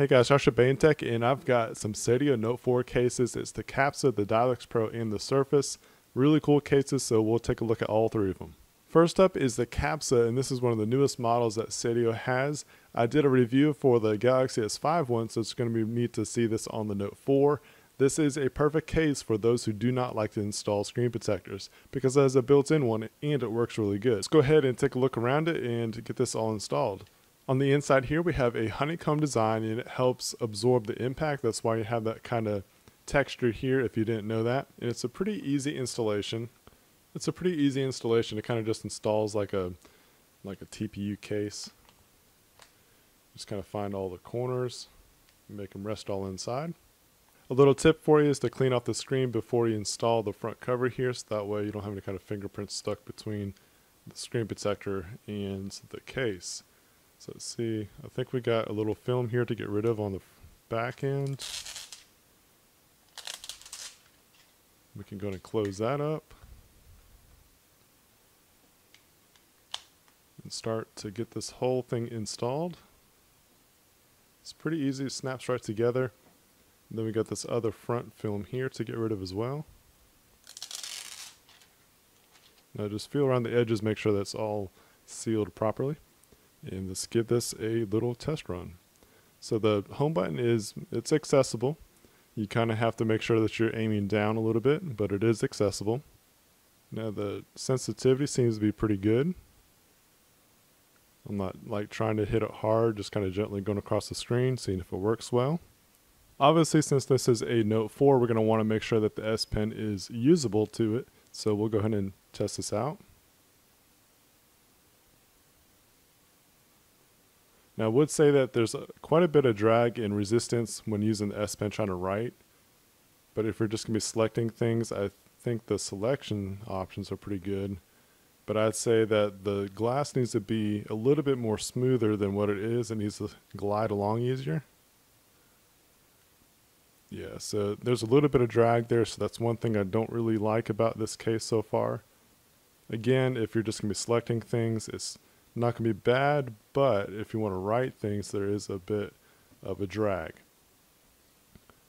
Hey guys, Joshua Bane Tech, and I've got some SEIDIO Note 4 cases. It's the Capsa, the Dialects Pro, and the Surface. Really cool cases, so we'll take a look at all three of them. First up is the Capsa, and this is one of the newest models that SEIDIO has. I did a review for the Galaxy S5 one, so it's going to be neat to see this on the Note 4. This is a perfect case for those who do not like to install screen protectors, because it has a built-in one and it works really good. Let's go ahead and take a look around it and get this all installed. On the inside here, we have a honeycomb design, and it helps absorb the impact. That's why you have that kind of texture here, if you didn't know that. And it's a pretty easy installation. It kind of just installs like a TPU case. Just kind of find all the corners, make them rest all inside. A little tip for you is to clean off the screen before you install the front cover here, so that way you don't have any kind of fingerprints stuck between the screen protector and the case. So let's see, I think we got a little film here to get rid of on the back end. We can go ahead and close that up and start to get this whole thing installed. It's pretty easy, it snaps right together. And then we got this other front film here to get rid of as well. Now just feel around the edges, make sure that's all sealed properly. And let's give this a little test run. So the home button it's accessible. You kind of have to make sure that you're aiming down a little bit, but it is accessible. Now the sensitivity seems to be pretty good. I'm not like trying to hit it hard, just kind of gently going across the screen, seeing if it works well. Obviously, since this is a Note 4, we're going to want to make sure that the S Pen is usable to it. So we'll go ahead and test this out. Now I would say that there's quite a bit of drag and resistance when using the S Pen trying to write. But if you're just going to be selecting things, I think the selection options are pretty good. But I'd say that the glass needs to be a little bit more smoother than what it is. It needs to glide along easier. Yeah, so there's a little bit of drag there, so that's one thing I don't really like about this case so far. Again, if you're just going to be selecting things, it's not going to be bad, but if you want to write things, there is a bit of a drag.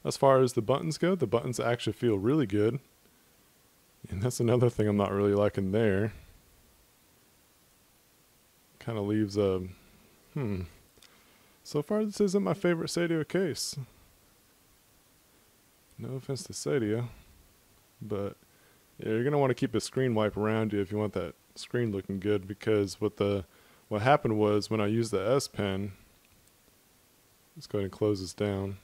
As far as the buttons go, the buttons actually feel really good. And that's another thing I'm not really liking there. Kind of leaves a, So far this isn't my favorite SEIDIO case. No offense to SEIDIO, but yeah, you're going to want to keep a screen wipe around you if you want that screen looking good, because what happened was when I used the S Pen, let's go ahead and close this down,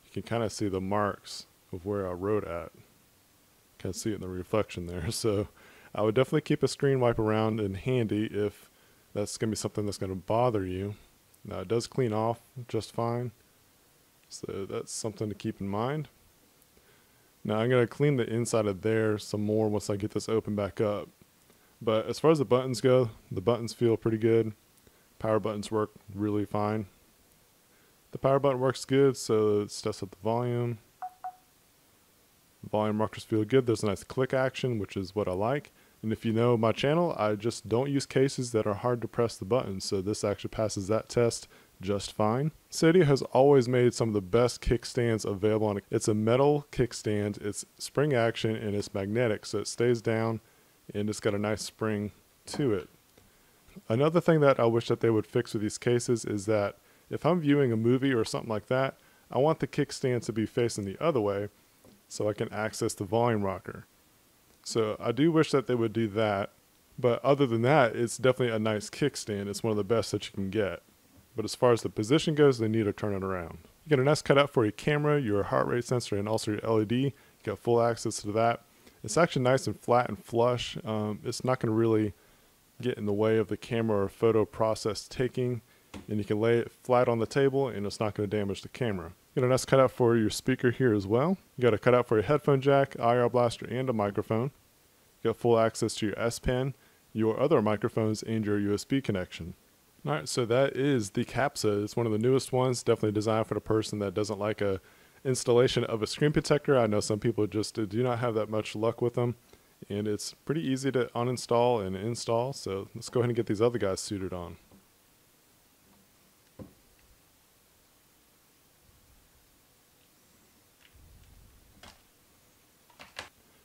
you can kind of see the marks of where I wrote at. Kind of see it in the reflection there. So I would definitely keep a screen wipe around and handy if that's going to be something that's going to bother you. Now it does clean off just fine, so that's something to keep in mind. Now I'm going to clean the inside of there some more once I get this open back up. But as far as the buttons go, the buttons feel pretty good. Power buttons work really fine. The power button works good, so it sets up the volume. The volume markers feel good. There's a nice click action, which is what I like. And if you know my channel, I just don't use cases that are hard to press the buttons, so this actually passes that test just fine. SEIDIO has always made some of the best kickstands available on it. It's a metal kickstand, it's spring action, and it's magnetic, so it stays down and it's got a nice spring to it. Another thing that I wish that they would fix with these cases is that if I'm viewing a movie or something like that, I want the kickstand to be facing the other way so I can access the volume rocker. So I do wish that they would do that, but other than that, it's definitely a nice kickstand. It's one of the best that you can get. But as far as the position goes, they need to turn it around. You get a nice cutout for your camera, your heart rate sensor, and also your LED. You got full access to that. It's actually nice and flat and flush. It's not going to really get in the way of the camera or photo process taking, and you can lay it flat on the table and it's not going to damage the camera. You got a nice cutout for your speaker here as well. You got a cutout for your headphone jack, IR blaster, and a microphone. You got full access to your S Pen, your other microphones, and your USB connection. Alright, so that is the Capsa. It's one of the newest ones, definitely designed for the person that doesn't like a installation of a screen protector. I know some people just do not have that much luck with them, and it's pretty easy to uninstall and install, so let's go ahead and get these other guys suited on.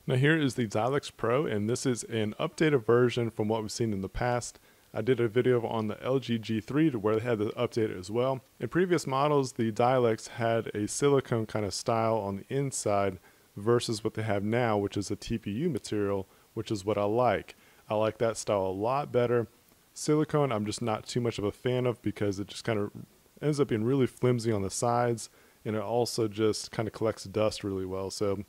Now here is the Dialects Pro, and this is an updated version from what we've seen in the past. I did a video on the LG G3 to where they had the update as well. In previous models, the Dialects had a silicone kind of style on the inside versus what they have now, which is a TPU material, which is what I like. I like that style a lot better. Silicone, I'm just not too much of a fan of because it just kind of ends up being really flimsy on the sides, and it also just kind of collects dust really well. So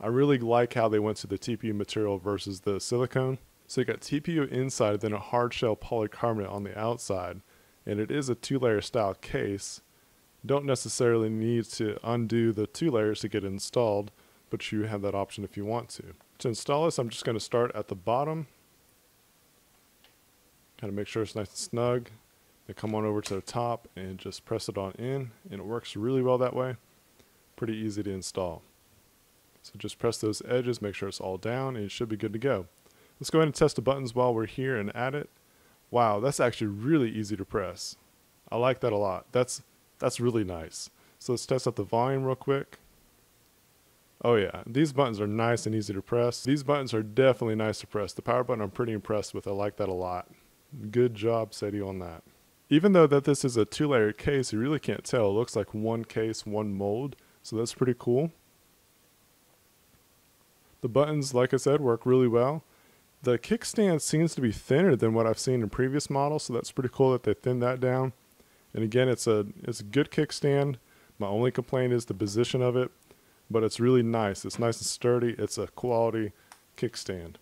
I really like how they went to the TPU material versus the silicone. So you got TPU inside, then a hard shell polycarbonate on the outside, and it is a 2-layer style case. Don't necessarily need to undo the 2 layers to get it installed, but you have that option if you want to. To install this, I'm just going to start at the bottom. Kind of make sure it's nice and snug. Then come on over to the top and just press it on in, and it works really well that way. Pretty easy to install. So just press those edges, make sure it's all down, and it should be good to go. Let's go ahead and test the buttons while we're here and at it. Wow, that's actually really easy to press. I like that a lot. That's really nice. So let's test out the volume real quick. Oh yeah, these buttons are nice and easy to press. These buttons are definitely nice to press. The power button I'm pretty impressed with. I like that a lot. Good job, SEIDIO, on that. Even though that this is a 2-layer case, you really can't tell. It looks like one case, one mold. So that's pretty cool. The buttons, like I said, work really well. The kickstand seems to be thinner than what I've seen in previous models, so that's pretty cool that they thinned that down. And again, it's a good kickstand. My only complaint is the position of it, but it's really nice. It's nice and sturdy. It's a quality kickstand.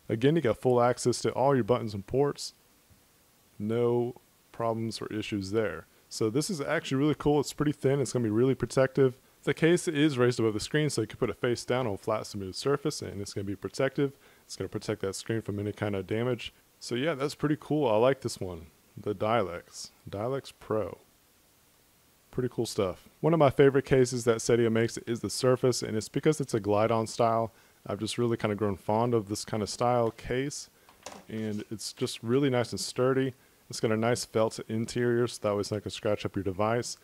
Again, you got full access to all your buttons and ports. No problems or issues there. So this is actually really cool. It's pretty thin. It's going to be really protective. The case is raised above the screen, so you can put it face down on a flat, smooth surface, and it's going to be protective. It's going to protect that screen from any kind of damage. So yeah, that's pretty cool. I like this one. The Dialects Pro. Pretty cool stuff. One of my favorite cases that SEIDIO makes is the Surface, and it's because it's a glide-on style. I've just really kind of grown fond of this kind of style case, and it's just really nice and sturdy. It's got a nice felt interior, so that way it's not going to scratch up your device.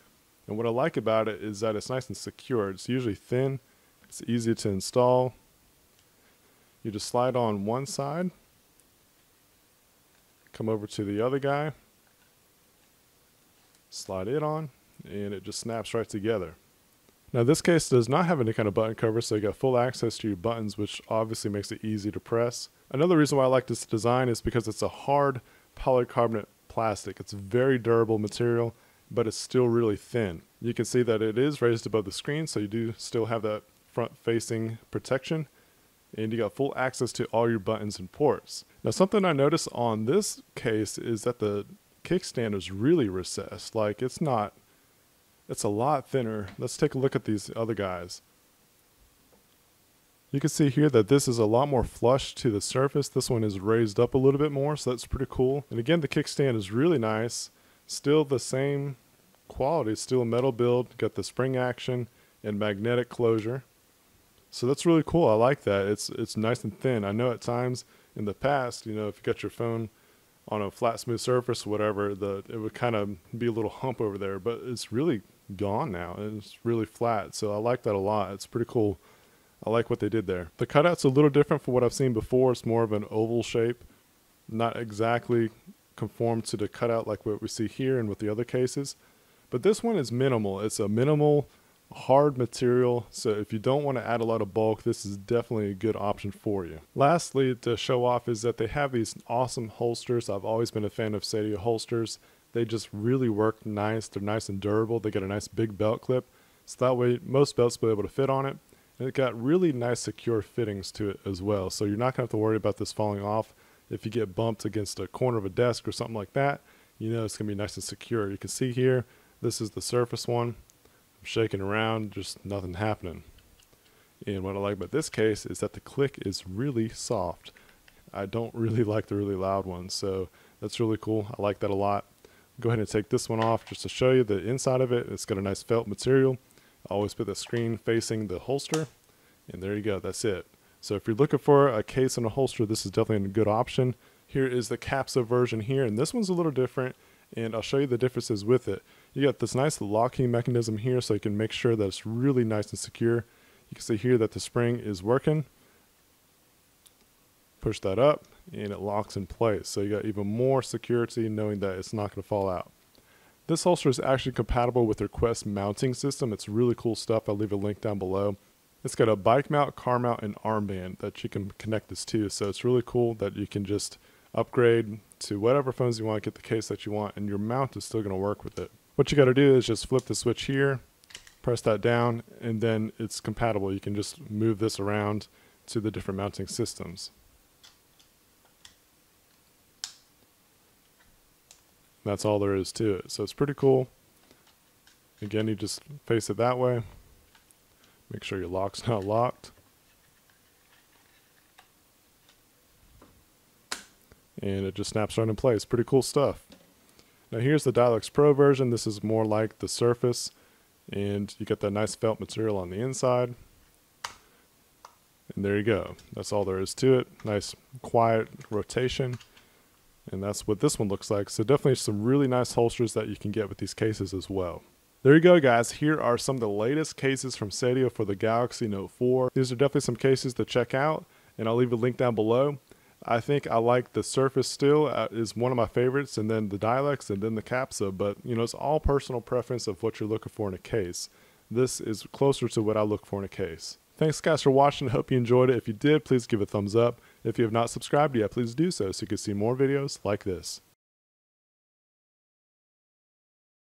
And what I like about it is that it's nice and secure. It's usually thin. It's easy to install. You just slide on one side. Come over to the other guy. Slide it on, and it just snaps right together. Now this case does not have any kind of button cover, so you got full access to your buttons, which obviously makes it easy to press. Another reason why I like this design is because it's a hard polycarbonate plastic. It's a very durable material, but it's still really thin. You can see that it is raised above the screen, so you do still have that front-facing protection, and you got full access to all your buttons and ports. Now something I noticed on this case is that the kickstand is really recessed. Like it's a lot thinner. Let's take a look at these other guys. You can see here that this is a lot more flush to the surface. This one is raised up a little bit more, so that's pretty cool. And again, the kickstand is really nice. Still the same quality, still a metal build, got the spring action and magnetic closure. So that's really cool. I like that. It's nice and thin. I know at times in the past, you know, if you got your phone on a flat, smooth surface or whatever, it would kind of be a little hump over there, but it's really gone now. It's really flat. So I like that a lot. It's pretty cool. I like what they did there. The cutout's a little different from what I've seen before. It's more of an oval shape, not exactly conform to the cutout like what we see here and with the other cases. But this one is minimal. It's a minimal, hard material. So if you don't want to add a lot of bulk, this is definitely a good option for you. Lastly, to show off is that they have these awesome holsters. I've always been a fan of SEIDIO holsters. They just really work nice. They're nice and durable. They got a nice big belt clip. So that way most belts will be able to fit on it. And it got really nice secure fittings to it as well. So you're not going to have to worry about this falling off. If you get bumped against a corner of a desk or something like that, you know it's going to be nice and secure. You can see here, this is the Surface one. I'm shaking around, just nothing happening. And what I like about this case is that the click is really soft. I don't really like the really loud ones, so that's really cool. I like that a lot. Go ahead and take this one off just to show you the inside of it. It's got a nice felt material. I always put the screen facing the holster, and there you go. That's it. So if you're looking for a case and a holster, this is definitely a good option. Here is the Capsa version here, and this one's a little different, and I'll show you the differences with it. You got this nice locking mechanism here, so you can make sure that it's really nice and secure. You can see here that the spring is working. Push that up and it locks in place. So you got even more security knowing that it's not going to fall out. This holster is actually compatible with their Quest mounting system. It's really cool stuff. I'll leave a link down below. It's got a bike mount, car mount, and armband that you can connect this to. So it's really cool that you can just upgrade to whatever phones you want, get the case that you want, and your mount is still going to work with it. What you got to do is just flip the switch here, press that down, and then it's compatible. You can just move this around to the different mounting systems. That's all there is to it. So it's pretty cool. Again, you just face it that way. Make sure your lock's not locked. And it just snaps right in place. Pretty cool stuff. Now here's the Dialects Pro version. This is more like the Surface. And you get that nice felt material on the inside. And there you go. That's all there is to it. Nice quiet rotation. And that's what this one looks like. So definitely some really nice holsters that you can get with these cases as well. There you go, guys. Here are some of the latest cases from SEIDIO for the Galaxy Note 4. These are definitely some cases to check out, and I'll leave a link down below. I think I like the Surface still, is one of my favorites, and then the Dilex, and then the Capsa, but you know, it's all personal preference of what you're looking for in a case. This is closer to what I look for in a case. Thanks guys for watching. I hope you enjoyed it. If you did, please give it a thumbs up. If you have not subscribed yet, please do so you can see more videos like this.